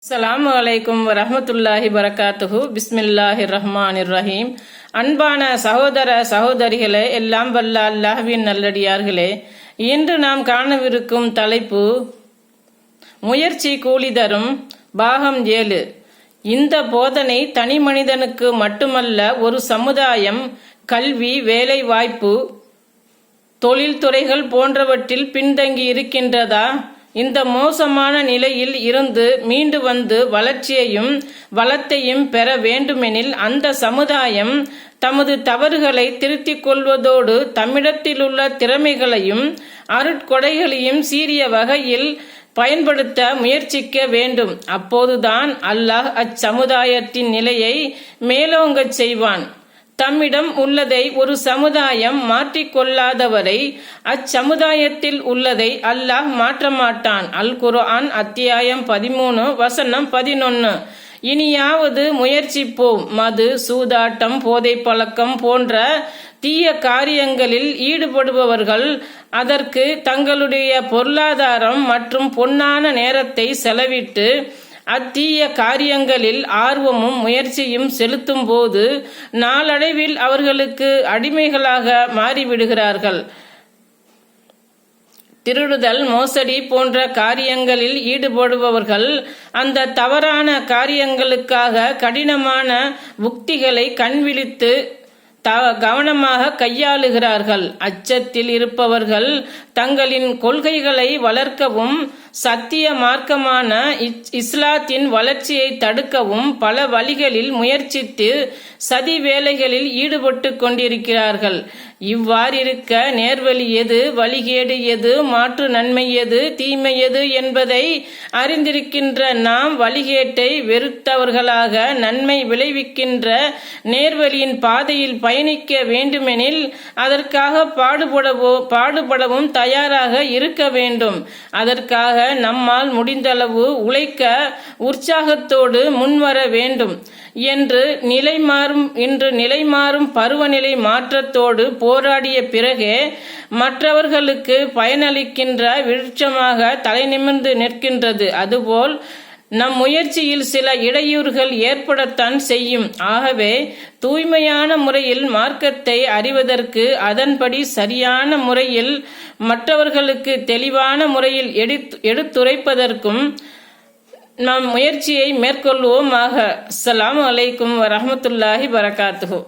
அஸ்ஸலாமு அலைக்கும் வரஹ்மத்துல்லாஹி வரகாத்துஹு. பிஸ்மில்லாஹிர் ரஹ்மானிர் ரஹீம். அன்பான சகோதர சகோதரிகளே, எல்லாம் வல்ல அல்லாஹ்வின் நல்லடியார்களே, இன்று நாம் காணவிருக்கும் தலைப்பு முயற்சி கூலி தரும், பாகம் 7. இந்த போதனை தனி மனிதனுக்கு மட்டுமல்ல, ஒரு சமுதாயம் கல்வி, வேலை வாய்ப்பு, தொழில்துறைகள் போன்றவற்றில் பின்தங்கி இருக்கின்றதா? இந்த மோசமான நிலையில் இருந்து மீண்டு வந்து வளர்ச்சியையும் வளத்தையும் பெற வேண்டுமெனில் அந்த சமுதாயம் தமது தவறுகளை திருத்திக் கொள்வதோடு தம்மிடத்திலுள்ள திறமைகளையும் அருட்கொடைகளையும் சீரிய வகையில் பயன்படுத்த முயற்சிக்க வேண்டும். அப்போதுதான் அல்லாஹ் அச்சமுதாயத்தின் நிலையை மேலோங்கச் செய்வான். தம்மிடம் உள்ளதை ஒரு சமுதாயம் மாற்றிக்கொள்ளாதவரை அச்சமுதாயத்தில் உள்ளதை அல்லாஹ் மாற்றமாட்டான். அல் குர்ஆன் அத்தியாயம் 13 வசனம் 11. இனியாவது முயற்சிப்போம். மது, சூதாட்டம், போதை பழக்கம் போன்ற தீய காரியங்களில் ஈடுபடுபவர்கள் அதற்கு தங்களுடைய பொருளாதாரம் மற்றும் பொன்னான நேரத்தை செலவிட்டு அத்தீய காரியங்களில் ஆர்வமும் முயற்சியும் செலுத்தும் போது நாளடைவில் அவர்களுக்கு அடிமைகளாக மாறிவிடுகிறார்கள். திருடுதல், மோசடி போன்ற காரியங்களில் ஈடுபடுபவர்கள் அந்த தவறான காரியங்களுக்காக கடினமான உக்திகளை கண்விழித்து கவனமாக கையாளுகிறார்கள். அச்சத்தில் இருப்பவர்கள் தங்களின் கொள்கைகளை வளர்க்கவும் சத்திய மார்க்கமான இஸ்லாத்தின் வளர்ச்சியை தடுக்கவும் பல வழிகளில் முயற்சித்து சதி வேலைகளில் ஈடுபட்டு கொண்டிருக்கிறார்கள். இவ்வாறிருக்க நேர்வழி எது, வழிகேடு எது, மாற்று நன்மை எது, தீமை எது என்பதை அறிந்திருக்கின்ற நாம் வழிகேட்டை வெறுத்தவர்களாக நன்மை விளைவிக்கின்ற நேர்வழியின் பாதையில் பயணிக்க வேண்டுமெனில் அதற்காக பாடுபடவும் தயாராக இருக்க வேண்டும். அதற்காக நம்மால் முடிந்தளவு உழைக்க உற்சாகத்தோடு முன்வர வேண்டும் என்று நிலைமாறும் பருவநிலை மாற்றத்தோடு போராடிய பிறகே மற்றவர்களுக்கு பயனளிக்கின்ற விருட்சமாக தலைநிமிர்ந்து நிற்கின்றது. அதுபோல் நம் முயற்சியில் சில இடையூறுகள் ஏற்படத்தான் செய்யும். ஆகவே தூய்மையான முறையில் மார்க்கத்தை அறிவதற்கு, அதன்படி சரியான முறையில் மற்றவர்களுக்கு தெளிவான முறையில் எடுத்துரைப்பதற்கும் நாம் முயற்சியை மேற்கொள்வோமாக. அஸ்ஸலாமு அலைக்கும் வரஹ்மத்துல்லாஹி வரகாத்துஹு.